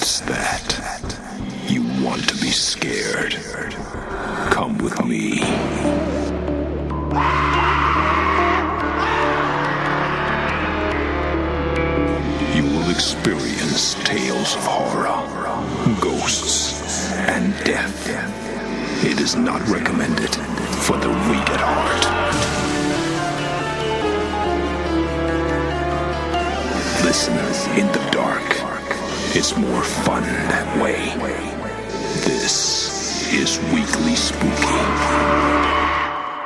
What's that? You want to be scared? Come with me. You will experience tales of horror, ghosts, and death. It is not recommended for the weak at heart. Listen in the dark. It's more fun that way. This is Weekly Spooky.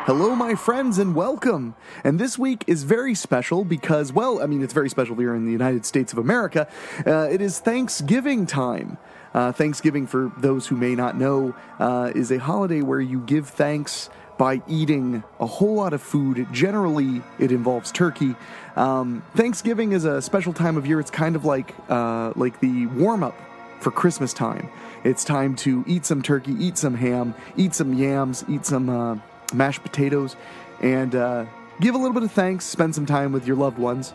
Hello, my friends, and welcome. And this week is very special because, it's very special here in the United States of America. It is Thanksgiving time. Thanksgiving, for those who may not know, is a holiday where you give thanks by eating a whole lot of food. Generally, it involves turkey. Thanksgiving is a special time of year. It's kind of like the warm-up for Christmas time. It's time to eat some turkey, eat some ham, eat some yams, eat some mashed potatoes, and give a little bit of thanks, spend some time with your loved ones.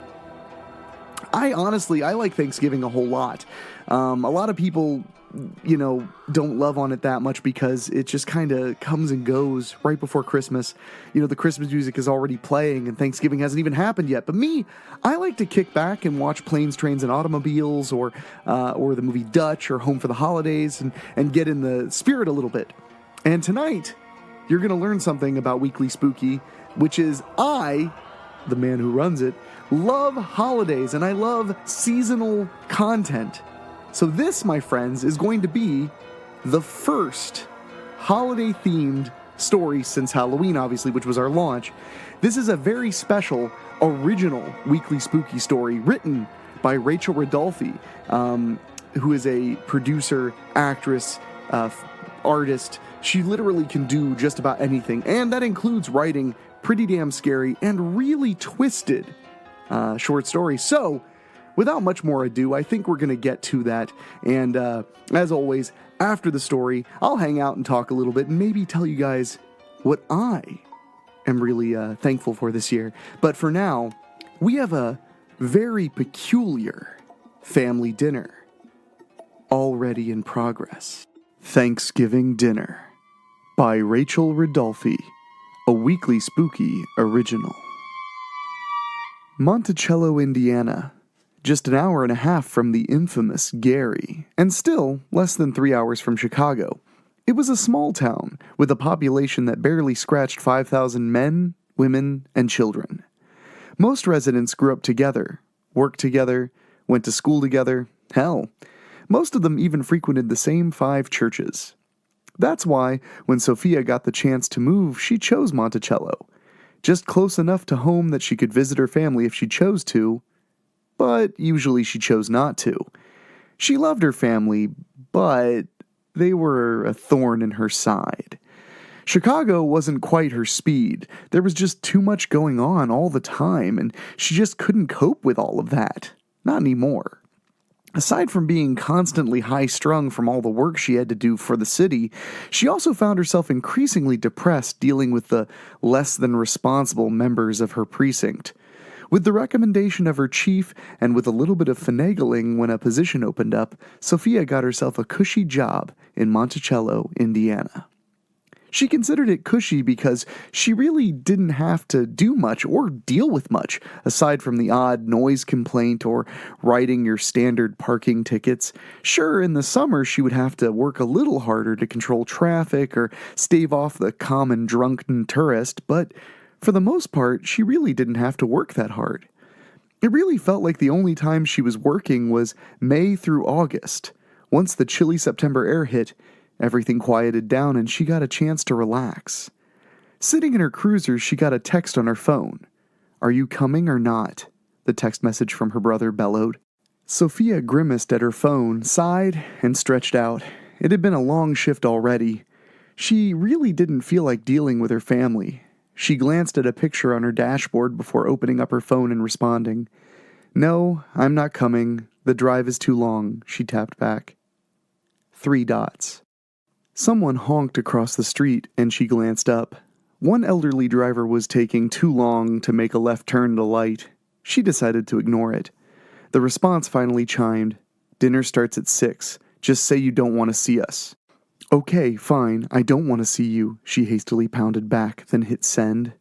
I like Thanksgiving a whole lot. A lot of people, don't love on it that much because it just kind of comes and goes right before Christmas. The Christmas music is already playing and Thanksgiving hasn't even happened yet. But me, I like to kick back and watch Planes, Trains, and Automobiles or the movie Dutch or Home for the Holidays and get in the spirit a little bit. And tonight, you're going to learn something about Weekly Spooky, which is I, the man who runs it, love holidays and I love seasonal content. So this, my friends, is going to be the first holiday-themed story since Halloween, obviously, which was our launch. This is a very special, original Weekly Spooky story written by Rachael Redolfi, who is a producer, actress, artist. She literally can do just about anything, and that includes writing pretty damn scary and really twisted short stories. So, without much more ado, I think we're going to get to that. And as always, after the story, I'll hang out and talk a little bit and maybe tell you guys what I am really thankful for this year. But for now, we have a very peculiar family dinner already in progress. Thanksgiving Dinner by Rachael Redolfi, a Weekly Spooky original. Monticello, Indiana. Just an hour and a half from the infamous Gary, and still less than 3 hours from Chicago. It was a small town with a population that barely scratched 5,000 men, women, and children. Most residents grew up together, worked together, went to school together. Hell, most of them even frequented the same 5 churches. That's why, when Sophia got the chance to move, she chose Monticello. Just close enough to home that she could visit her family if she chose to, but usually she chose not to. She loved her family, but they were a thorn in her side. Chicago wasn't quite her speed. There was just too much going on all the time, and she just couldn't cope with all of that. Not anymore. Aside from being constantly high-strung from all the work she had to do for the city, she also found herself increasingly depressed dealing with the less-than-responsible members of her precinct. With the recommendation of her chief, and with a little bit of finagling when a position opened up, Sophia got herself a cushy job in Monticello, Indiana. She considered it cushy because she really didn't have to do much or deal with much, aside from the odd noise complaint or writing your standard parking tickets. Sure, in the summer she would have to work a little harder to control traffic or stave off the common drunken tourist, but for the most part, she really didn't have to work that hard. It really felt like the only time she was working was May through August. Once the chilly September air hit, everything quieted down and she got a chance to relax. Sitting in her cruiser, she got a text on her phone. "Are you coming or not?" the text message from her brother bellowed. Sophia grimaced at her phone, sighed, and stretched out. It had been a long shift already. She really didn't feel like dealing with her family. She glanced at a picture on her dashboard before opening up her phone and responding. "No, I'm not coming. The drive is too long," she tapped back. 3 dots. Someone honked across the street, and she glanced up. One elderly driver was taking too long to make a left turn at a light. She decided to ignore it. The response finally chimed. Dinner starts at 6. Just say you don't want to see us. Okay, fine, I don't want to see you, she hastily pounded back, then hit send.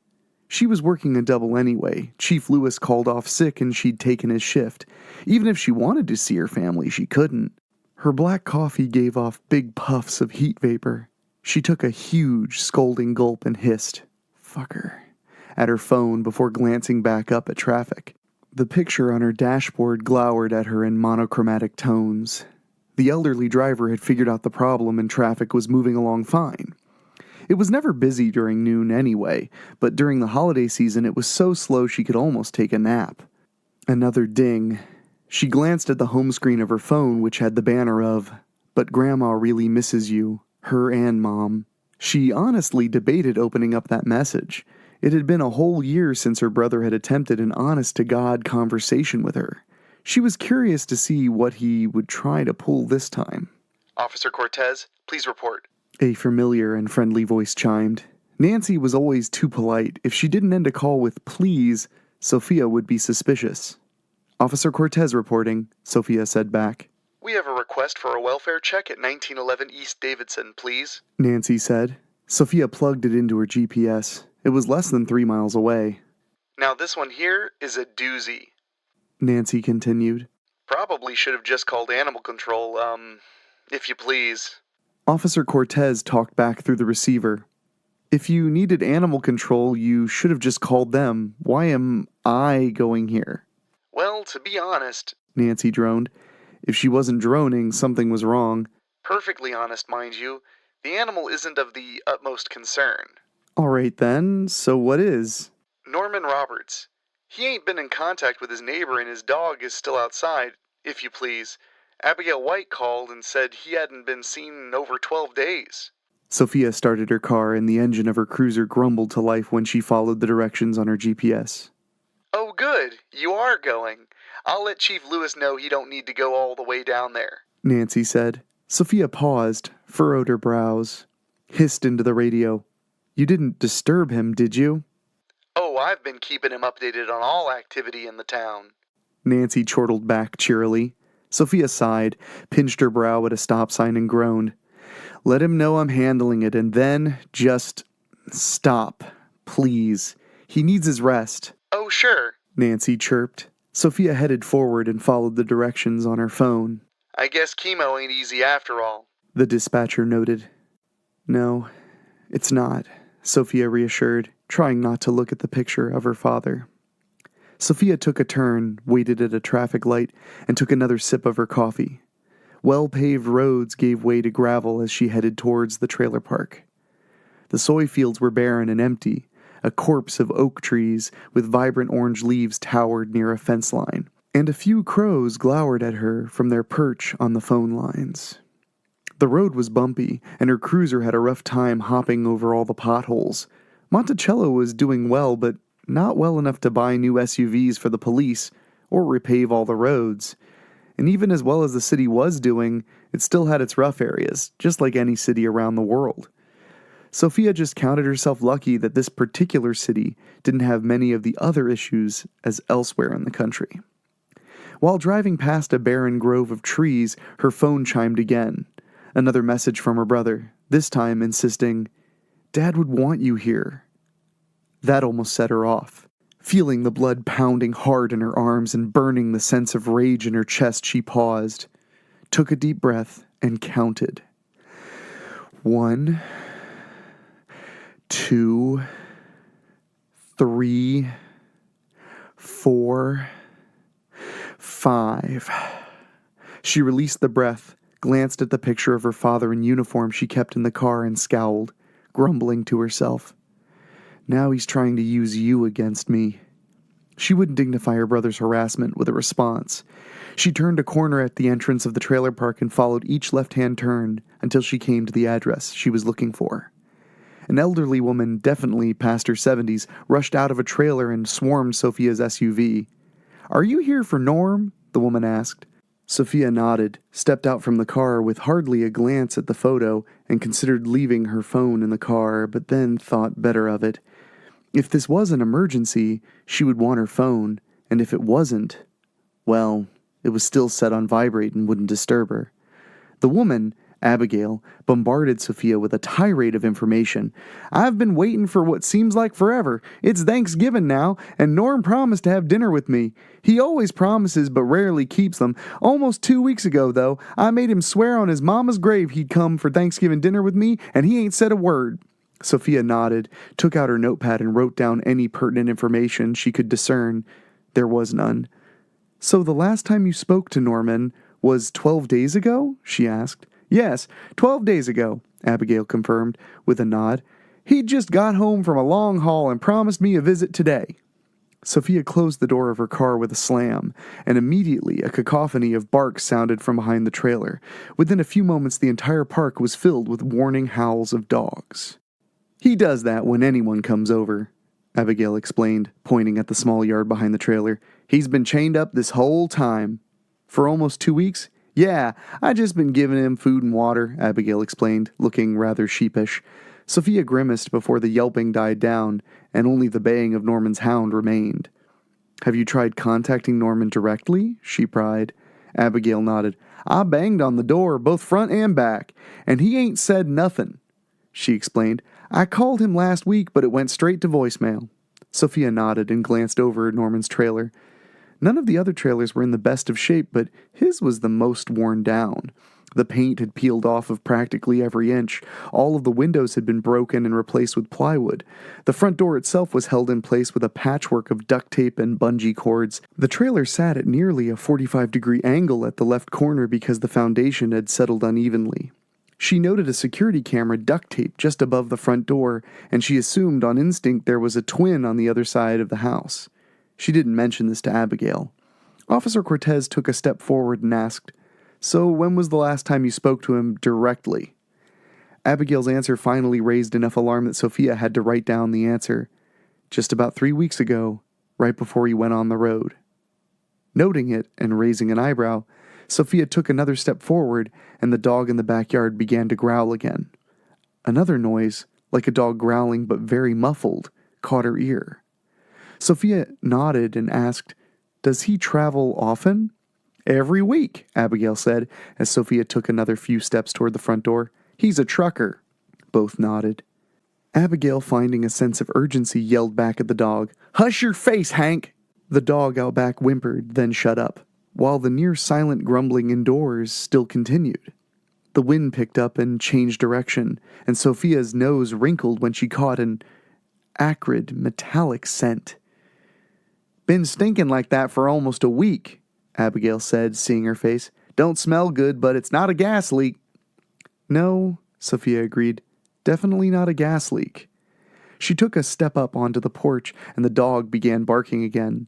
She was working a double anyway. Chief Lewis called off sick and she'd taken his shift. Even if she wanted to see her family, she couldn't. Her black coffee gave off big puffs of heat vapor. She took a huge, scolding gulp and hissed, "Fucker," at her phone before glancing back up at traffic. The picture on her dashboard glowered at her in monochromatic tones. The elderly driver had figured out the problem and traffic was moving along fine. It was never busy during noon anyway, but during the holiday season it was so slow she could almost take a nap. Another ding. She glanced at the home screen of her phone, which had the banner of, "But Grandma really misses you, her and Mom." She honestly debated opening up that message. It had been a whole year since her brother had attempted an honest-to-God conversation with her. She was curious to see what he would try to pull this time. "Officer Cortez, please report." A familiar and friendly voice chimed. Nancy was always too polite. If she didn't end a call with "please," Sophia would be suspicious. "Officer Cortez reporting," Sophia said back. "We have a request for a welfare check at 1911 East Davidson, please," Nancy said. Sophia plugged it into her GPS. It was less than 3 miles away. "Now this one here is a doozy," Nancy continued. "Probably should have just called animal control, if you please." Officer Cortez talked back through the receiver. "If you needed animal control, you should have just called them. Why am I going here?" "Well, to be honest," Nancy droned. If she wasn't droning, something was wrong. "perfectly honest, mind you, the animal isn't of the utmost concern." All right then, so what is? "Norman Roberts. He ain't been in contact with his neighbor and his dog is still outside, if you please. Abigail White called and said he hadn't been seen in over 12 days. Sophia started her car and the engine of her cruiser grumbled to life when she followed the directions on her GPS. "Oh good, you are going. I'll let Chief Lewis know he don't need to go all the way down there," Nancy said. Sophia paused, furrowed her brows, hissed into the radio. "You didn't disturb him, did you?" "Oh, I've been keeping him updated on all activity in the town." Nancy chortled back cheerily. Sophia sighed, pinched her brow at a stop sign and groaned. "Let him know I'm handling it and then just stop, please. He needs his rest." "Oh sure," Nancy chirped. Sophia headed forward and followed the directions on her phone. "I guess chemo ain't easy after all," The dispatcher noted. "No, it's not," Sophia reassured, trying not to look at the picture of her father. Sophia took a turn, waited at a traffic light, and took another sip of her coffee. Well-paved roads gave way to gravel as she headed towards the trailer park. The soy fields were barren and empty. A corpse of oak trees with vibrant orange leaves towered near a fence line, and a few crows glowered at her from their perch on the phone lines. The road was bumpy, and her cruiser had a rough time hopping over all the potholes. Monticello was doing well, but not well enough to buy new SUVs for the police or repave all the roads. And even as well as the city was doing, it still had its rough areas, just like any city around the world. Sophia just counted herself lucky that this particular city didn't have many of the other issues as elsewhere in the country. While driving past a barren grove of trees, her phone chimed again. Another message from her brother, this time insisting, "Dad would want you here." That almost set her off. Feeling the blood pounding hard in her arms and burning the sense of rage in her chest, she paused, took a deep breath, and counted. 1, 2, 3, 4, 5. She released the breath, glanced at the picture of her father in uniform she kept in the car, and scowled, grumbling to herself. "Now he's trying to use you against me." She wouldn't dignify her brother's harassment with a response. She turned a corner at the entrance of the trailer park and followed each left-hand turn until she came to the address she was looking for. An elderly woman, definitely past her 70s, rushed out of a trailer and swarmed Sophia's SUV. "Are you here for Norm?" the woman asked. Sophia nodded, stepped out from the car with hardly a glance at the photo, and considered leaving her phone in the car, but then thought better of it. If this was an emergency, she would want her phone, and if it wasn't, well, It was still set on vibrate and wouldn't disturb her. The woman, Abigail, bombarded Sophia with a tirade of information. "I've been waiting for what seems like forever. It's Thanksgiving now, and Norm promised to have dinner with me. He always promises but rarely keeps them. Almost 2 weeks ago, though, I made him swear on his mama's grave he'd come for Thanksgiving dinner with me, and he ain't said a word." Sophia nodded, took out her notepad, and wrote down any pertinent information she could discern. There was none. "So the last time you spoke to Norman was 12 days ago?" she asked. "Yes, 12 days ago," Abigail confirmed, with a nod. "He'd just got home from a long haul and promised me a visit today." Sophia closed the door of her car with a slam, and immediately a cacophony of barks sounded from behind the trailer. Within a few moments, the entire park was filled with warning howls of dogs. "He does that when anyone comes over," Abigail explained, pointing at the small yard behind the trailer. "He's been chained up this whole time." "For almost 2 weeks?" "Yeah, I just been giving him food and water," Abigail explained, looking rather sheepish. Sophia grimaced before the yelping died down, and only the baying of Norman's hound remained. "Have you tried contacting Norman directly?" she pried. Abigail nodded. "I banged on the door, both front and back, and he ain't said nothin'," she explained. "I called him last week, but it went straight to voicemail." Sophia nodded and glanced over at Norman's trailer. None of the other trailers were in the best of shape, but his was the most worn down. The paint had peeled off of practically every inch. All of the windows had been broken and replaced with plywood. The front door itself was held in place with a patchwork of duct tape and bungee cords. The trailer sat at nearly a 45-degree angle at the left corner because the foundation had settled unevenly. She noted a security camera duct taped just above the front door, and she assumed on instinct there was a twin on the other side of the house. She didn't mention this to Abigail. Officer Cortez took a step forward and asked, "So when was the last time you spoke to him directly?" Abigail's answer finally raised enough alarm that Sophia had to write down the answer. "Just about 3 weeks ago, right before he went on the road." Noting it and raising an eyebrow, Sophia took another step forward, and the dog in the backyard began to growl again. Another noise, like a dog growling but very muffled, caught her ear. Sophia nodded and asked, "Does he travel often?" "Every week," Abigail said, as Sophia took another few steps toward the front door. "He's a trucker." Both nodded. Abigail, finding a sense of urgency, yelled back at the dog, "Hush your face, Hank!" The dog out back whimpered, then shut up, while the near-silent grumbling indoors still continued. The wind picked up and changed direction, and Sophia's nose wrinkled when she caught an acrid, metallic scent. "Been stinking like that for almost a week," Abigail said, seeing her face. "Don't smell good, but it's not a gas leak." "No," Sophia agreed. "Definitely not a gas leak." She took a step up onto the porch, and the dog began barking again.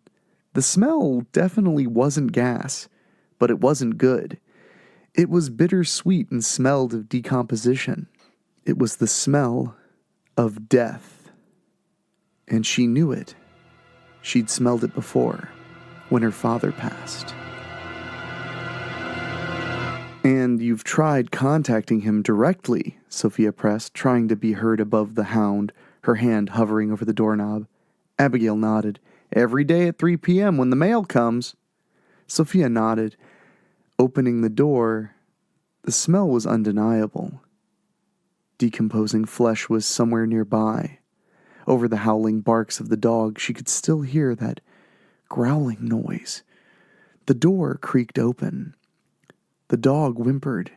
The smell definitely wasn't gas, but it wasn't good. It was bittersweet and smelled of decomposition. It was the smell of death. And she knew it. She'd smelled it before, when her father passed. "And you've tried contacting him directly," Sophia pressed, trying to be heard above the hound, her hand hovering over the doorknob. Abigail nodded. "Every day at 3 p.m. when the mail comes." Sophia nodded. Opening the door, the smell was undeniable. Decomposing flesh was somewhere nearby. Over the howling barks of the dog, she could still hear that growling noise. The door creaked open. The dog whimpered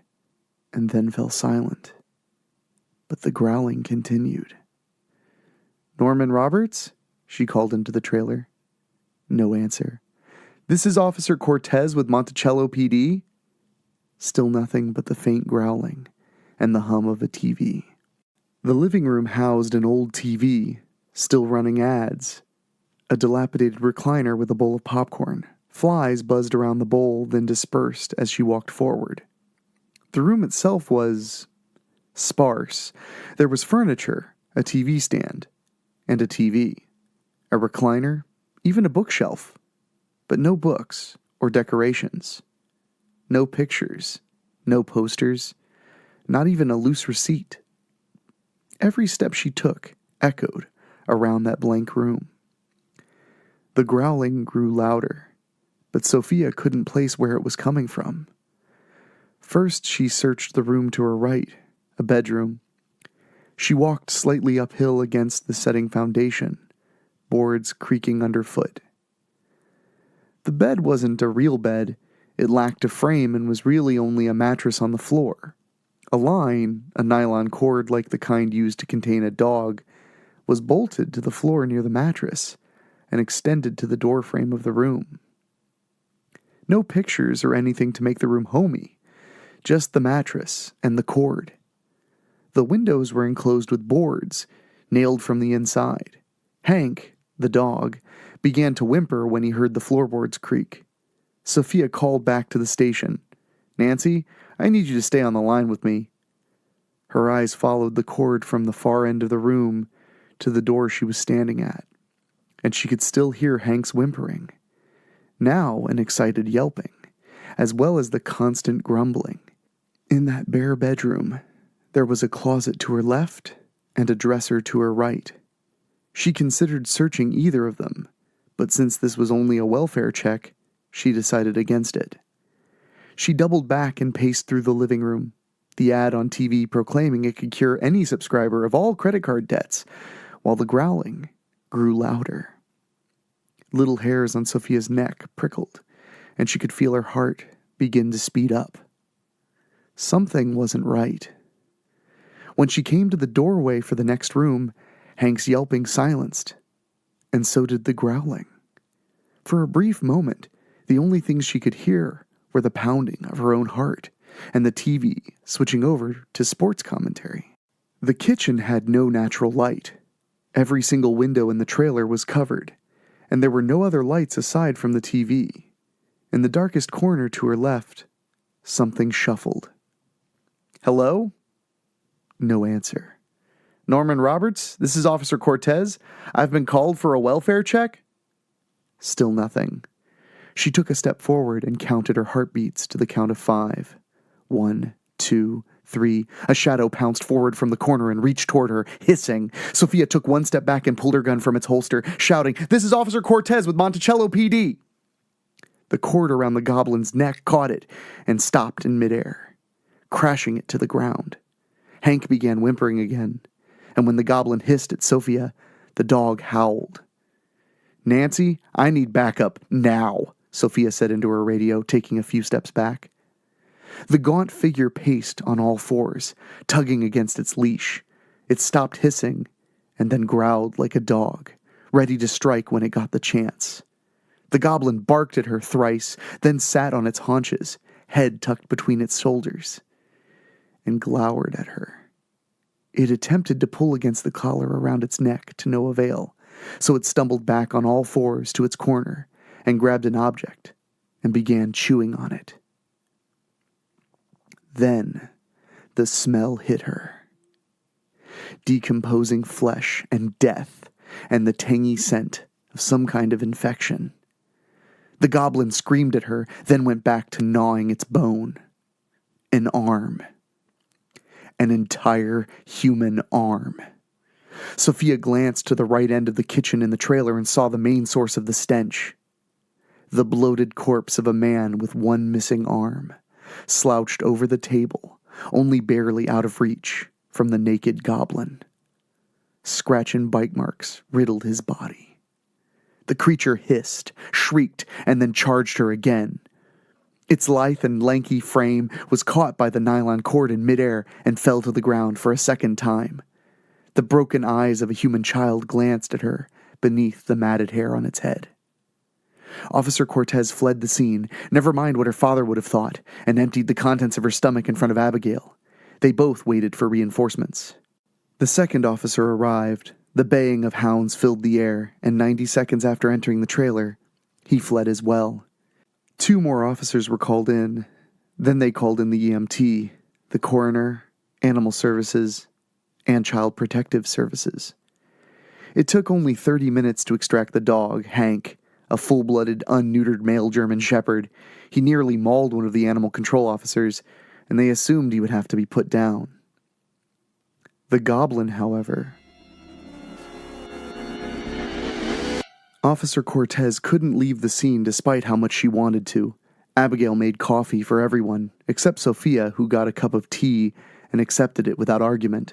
and then fell silent. But the growling continued. "Norman Roberts?" she called into the trailer. No answer. "This is Officer Cortez with Monticello PD?" Still nothing but the faint growling and the hum of a TV. The living room housed an old TV, still running ads. A dilapidated recliner with a bowl of popcorn. Flies buzzed around the bowl, then dispersed as she walked forward. The room itself was sparse. There was furniture, a TV stand, and a TV, a recliner, even a bookshelf, but no books or decorations. No pictures, no posters, not even a loose receipt. Every step she took echoed around that blank room. The growling grew louder, but Sophia couldn't place where it was coming from. First, she searched the room to her right, a bedroom. She walked slightly uphill against the setting foundation, boards creaking underfoot. The bed wasn't a real bed. It lacked a frame and was really only a mattress on the floor. A line, a nylon cord like the kind used to contain a dog, was bolted to the floor near the mattress and extended to the doorframe of the room. No pictures or anything to make the room homey, just the mattress and the cord. The windows were enclosed with boards, nailed from the inside. Hank, the dog, began to whimper when he heard the floorboards creak. Sophia called back to the station. "Nancy, I need you to stay on the line with me." Her eyes followed the cord from the far end of the room to the door she was standing at, and she could still hear Hank's whimpering, now an excited yelping, as well as the constant grumbling. In that bare bedroom, there was a closet to her left and a dresser to her right. She considered searching either of them, but since this was only a welfare check, she decided against it. She doubled back and paced through the living room, the ad on TV proclaiming it could cure any subscriber of all credit card debts, while the growling grew louder. Little hairs on Sophia's neck prickled, and she could feel her heart begin to speed up. Something wasn't right. When she came to the doorway for the next room, Hank's yelping silenced, and so did the growling. For a brief moment, the only things she could hear were the pounding of her own heart and the TV switching over to sports commentary. The kitchen had no natural light. Every single window in the trailer was covered, and there were no other lights aside from the TV. In the darkest corner to her left, something shuffled. "Hello?" No answer. "Norman Roberts, this is Officer Cortez. I've been called for a welfare check?" Still nothing. She took a step forward and counted her heartbeats to the count of 5. 1, 2, 3. A shadow pounced forward from the corner and reached toward her, hissing. Sophia took one step back and pulled her gun from its holster, shouting, "This is Officer Cortez with Monticello PD!" The cord around the goblin's neck caught it and stopped in midair, crashing it to the ground. Hank began whimpering again, and when the goblin hissed at Sophia, the dog howled. "Nancy, I need backup now," Sophia said into her radio, taking a few steps back. The gaunt figure paced on all fours, tugging against its leash. It stopped hissing and then growled like a dog, ready to strike when it got the chance. The goblin barked at her thrice, then sat on its haunches, head tucked between its shoulders, and glowered at her. It attempted to pull against the collar around its neck to no avail, so it stumbled back on all fours to its corner and grabbed an object and began chewing on it. Then the smell hit her. Decomposing flesh and death and the tangy scent of some kind of infection. The goblin screamed at her, then went back to gnawing its bone. An arm. An entire human arm. Sophia glanced to the right end of the kitchen in the trailer and saw the main source of the stench. The bloated corpse of a man with one missing arm, slouched over the table, only barely out of reach from the naked goblin. Scratch and bite marks riddled his body. The creature hissed, shrieked, and then charged her again. Its lithe and lanky frame was caught by the nylon cord in midair and fell to the ground for a second time. The broken eyes of a human child glanced at her beneath the matted hair on its head. Officer Cortez fled the scene, never mind what her father would have thought, and emptied the contents of her stomach in front of Abigail. They both waited for reinforcements. The second officer arrived. The baying of hounds filled the air, and 90 seconds after entering the trailer, he fled as well. 2 more officers were called in. Then they called in the EMT, the coroner, animal services, and child protective services. It took only 30 minutes to extract the dog, Hank, a full-blooded, unneutered male German shepherd. He nearly mauled one of the animal control officers, and they assumed he would have to be put down. The goblin, however... Officer Cortez couldn't leave the scene despite how much she wanted to. Abigail made coffee for everyone, except Sophia, who got a cup of tea and accepted it without argument.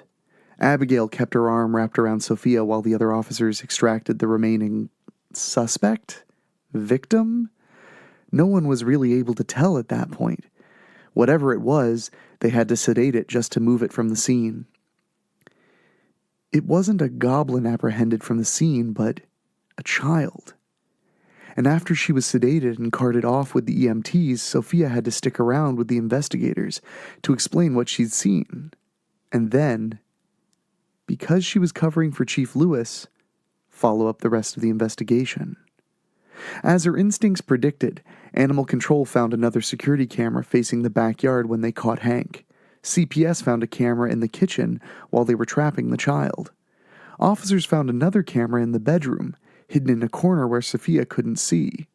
Abigail kept her arm wrapped around Sophia while the other officers extracted the remaining suspect? Victim? No one was really able to tell at that point. Whatever it was, they had to sedate it just to move it from the scene. It wasn't a goblin apprehended from the scene, but a child. And after she was sedated and carted off with the EMTs, Sophia had to stick around with the investigators to explain what she'd seen. And then, because she was covering for Chief Lewis, follow up the rest of the investigation. As her instincts predicted, Animal Control found another security camera facing the backyard when they caught Hank. CPS found a camera in the kitchen while they were trapping the child. Officers found another camera in the bedroom, hidden in a corner where Sophia couldn't see.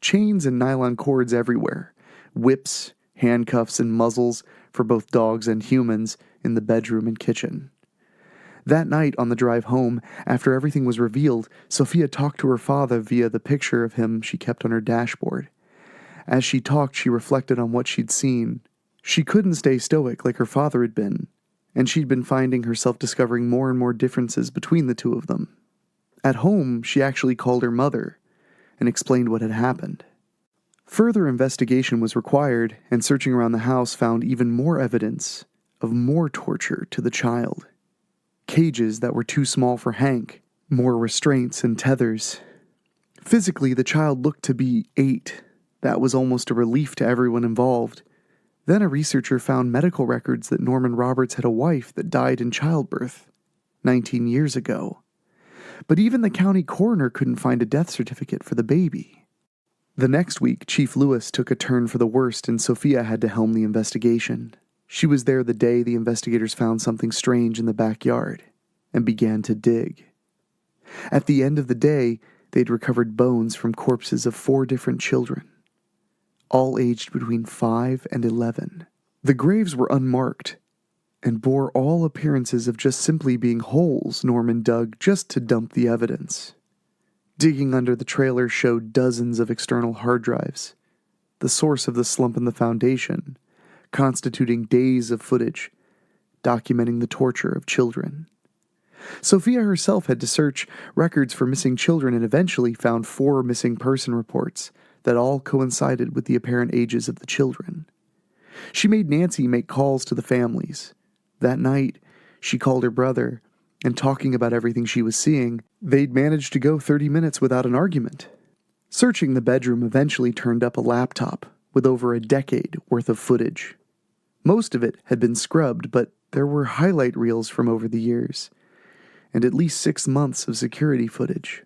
Chains and nylon cords everywhere. Whips, handcuffs, and muzzles for both dogs and humans in the bedroom and kitchen. That night, on the drive home, after everything was revealed, Sophia talked to her father via the picture of him she kept on her dashboard. As she talked, she reflected on what she'd seen. She couldn't stay stoic like her father had been, and she'd been finding herself discovering more and more differences between the two of them. At home, she actually called her mother and explained what had happened. Further investigation was required, and searching around the house found even more evidence of more torture to the child. Cages that were too small for Hank, more restraints and tethers. Physically, the child looked to be 8. That was almost a relief to everyone involved. Then a researcher found medical records that Norman Roberts had a wife that died in childbirth 19 years ago. But even the county coroner couldn't find a death certificate for the baby. The next week, Chief Lewis took a turn for the worst and Sophia had to helm the investigation. She was there the day the investigators found something strange in the backyard and began to dig. At the end of the day, they'd recovered bones from corpses of 4 different children, all aged between 5 and 11. The graves were unmarked and bore all appearances of just simply being holes Norman dug just to dump the evidence. Digging under the trailer showed dozens of external hard drives, the source of the slump in the foundation, constituting days of footage, documenting the torture of children. Sophia herself had to search records for missing children and eventually found 4 missing person reports that all coincided with the apparent ages of the children. She made Nancy make calls to the families. That night, she called her brother, and talking about everything she was seeing, they'd managed to go 30 minutes without an argument. Searching the bedroom eventually turned up a laptop with over a decade worth of footage. Most of it had been scrubbed, but there were highlight reels from over the years, and at least 6 months of security footage.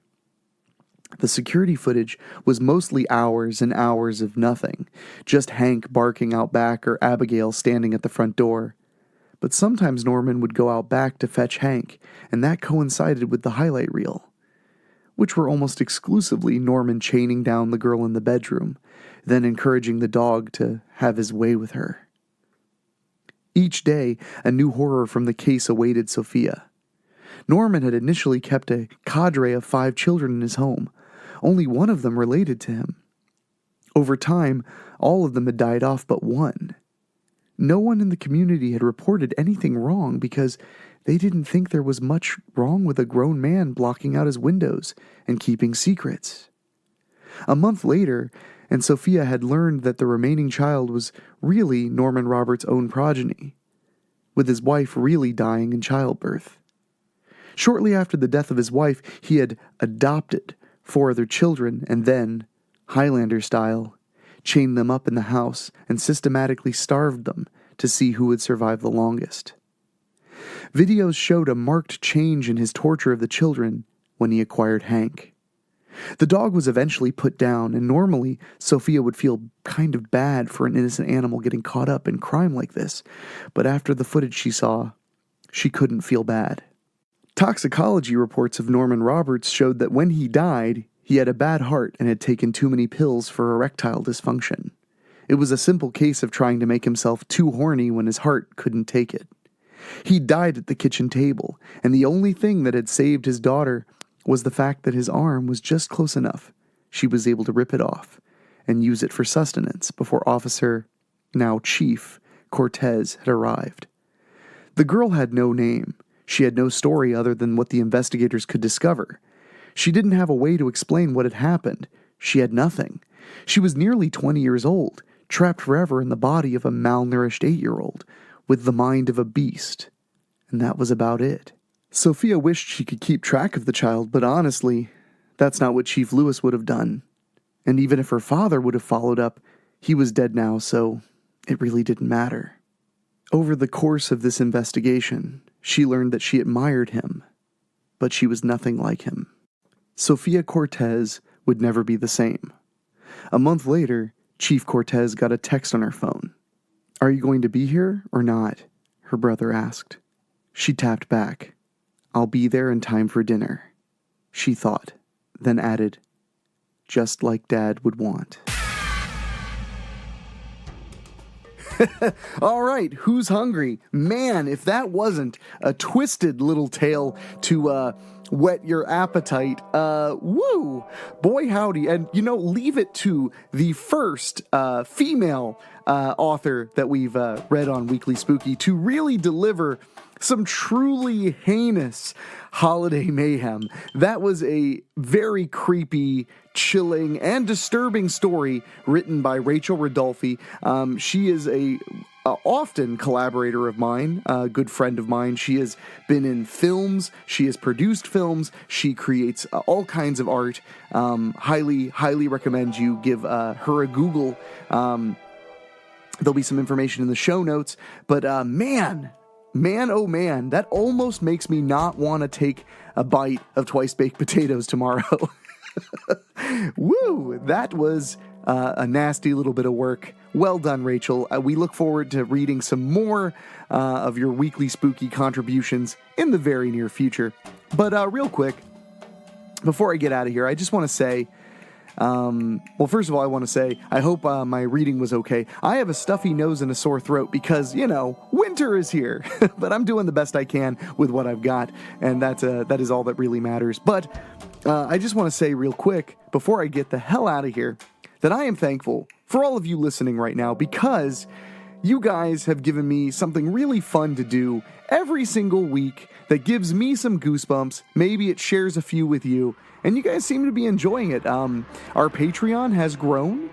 The security footage was mostly hours and hours of nothing, just Hank barking out back or Abigail standing at the front door. But sometimes Norman would go out back to fetch Hank, and that coincided with the highlight reel, which were almost exclusively Norman chaining down the girl in the bedroom, then encouraging the dog to have his way with her. Each day, a new horror from the case awaited Sophia. Norman had initially kept a cadre of 5 children in his home, only one of them related to him. Over time, all of them had died off but one. No one in the community had reported anything wrong because they didn't think there was much wrong with a grown man blocking out his windows and keeping secrets. A month later, and Sophia had learned that the remaining child was really Norman Roberts' own progeny, with his wife really dying in childbirth. Shortly after the death of his wife, he had adopted 4 other children and then, Highlander style, chained them up in the house and systematically starved them to see who would survive the longest. Videos showed a marked change in his torture of the children when he acquired Hank. The dog was eventually put down, and normally Sophia would feel kind of bad for an innocent animal getting caught up in crime like this, but after the footage she saw, she couldn't feel bad. Toxicology reports of Norman Roberts showed that when he died, he had a bad heart and had taken too many pills for erectile dysfunction. It was a simple case of trying to make himself too horny when his heart couldn't take it. He died at the kitchen table, and the only thing that had saved his daughter was the fact that his arm was just close enough she was able to rip it off and use it for sustenance before Officer, now Chief, Cortez had arrived. The girl had no name. She had no story other than what the investigators could discover. She didn't have a way to explain what had happened. She had nothing. She was nearly 20 years old, trapped forever in the body of a malnourished 8-year-old, with the mind of a beast. And that was about it. Sophia wished she could keep track of the child, but honestly, that's not what Chief Lewis would have done. And even if her father would have followed up, he was dead now, so it really didn't matter. Over the course of this investigation, she learned that she admired him, but she was nothing like him. Sophia Cortez would never be the same. A month later, Chief Cortez got a text on her phone. "Are you going to be here or not?" her brother asked. She tapped back. "I'll be there in time for dinner," she thought, then added, "just like Dad would want." All right, who's hungry? Man, if that wasn't a twisted little tale to whet your appetite, woo! Boy howdy. And, leave it to the first female author that we've read on Weekly Spooky to really deliver some truly heinous holiday mayhem. That was a very creepy, chilling, and disturbing story written by Rachael Redolfi. She is a often collaborator of mine, a good friend of mine. She has been in films. She has produced films. She creates all kinds of art. Highly recommend you give her a Google. There'll be some information in the show notes. But man, oh man, that almost makes me not want to take a bite of twice-baked potatoes tomorrow. Woo! That was a nasty little bit of work. Well done, Rachel. We look forward to reading some more of your Weekly Spooky contributions in the very near future. But real quick, before I get out of here, I just want to say, first of all, I want to say, I hope my reading was okay. I have a stuffy nose and a sore throat because, winter is here. But I'm doing the best I can with what I've got, and that is all that really matters. But I just want to say real quick, before I get the hell out of here, that I am thankful for all of you listening right now because you guys have given me something really fun to do every single week that gives me some goosebumps. Maybe it shares a few with you, and you guys seem to be enjoying it. Our Patreon has grown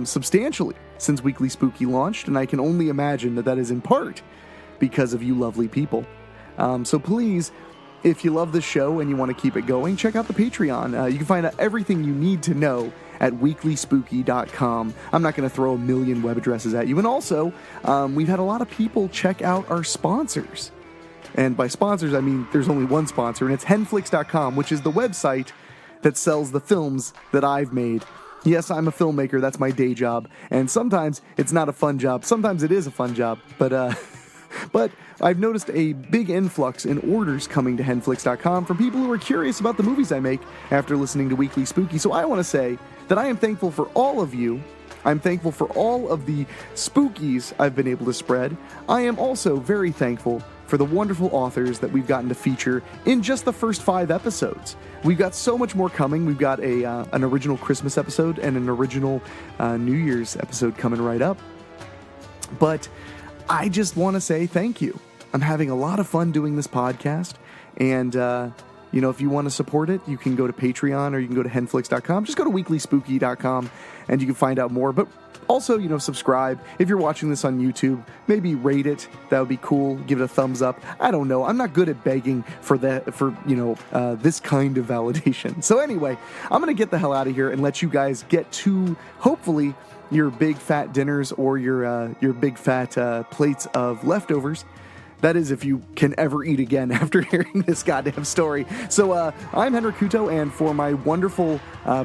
substantially since Weekly Spooky launched, and I can only imagine that is in part because of you lovely people. So please, if you love the show and you want to keep it going, check out the Patreon. You can find out everything you need to know at weeklyspooky.com. I'm not going to throw a million web addresses at you. And also, we've had a lot of people check out our sponsors. And by sponsors, I mean there's only one sponsor, and it's henflix.com, which is the website that sells the films that I've made. Yes, I'm a filmmaker. That's my day job. And sometimes it's not a fun job. Sometimes it is a fun job. But I've noticed a big influx in orders coming to henflix.com from people who are curious about the movies I make after listening to Weekly Spooky. So I want to say that I am thankful for all of you. I'm thankful for all of the spookies I've been able to spread. I am also very thankful for the wonderful authors that we've gotten to feature in just the first 5 episodes. We've got so much more coming. We've got an original Christmas episode and an original New Year's episode coming right up. But I just want to say thank you. I'm having a lot of fun doing this podcast, and if you want to support it, you can go to Patreon or you can go to henflix.com. Just go to weeklyspooky.com and you can find out more. But also, subscribe. If you're watching this on YouTube, maybe rate it. That would be cool. Give it a thumbs up. I don't know. I'm not good at begging for this kind of validation. So anyway, I'm going to get the hell out of here and let you guys get to, hopefully, your big fat dinners or your big fat plates of leftovers. That is, if you can ever eat again after hearing this goddamn story. So I'm Henrik Kuto, and for my wonderful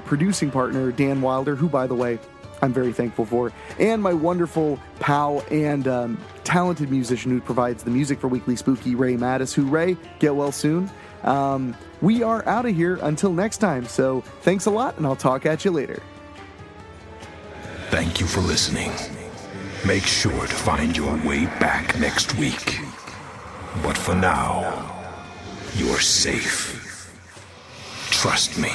producing partner, Dan Wilder, who, by the way, I'm very thankful for, and my wonderful pal and talented musician who provides the music for Weekly Spooky, Ray Mattis, who, Ray, get well soon. We are out of here until next time, so thanks a lot, and I'll talk at you later. Thank you for listening. Make sure to find your way back next week. But for now, you're safe. trust me.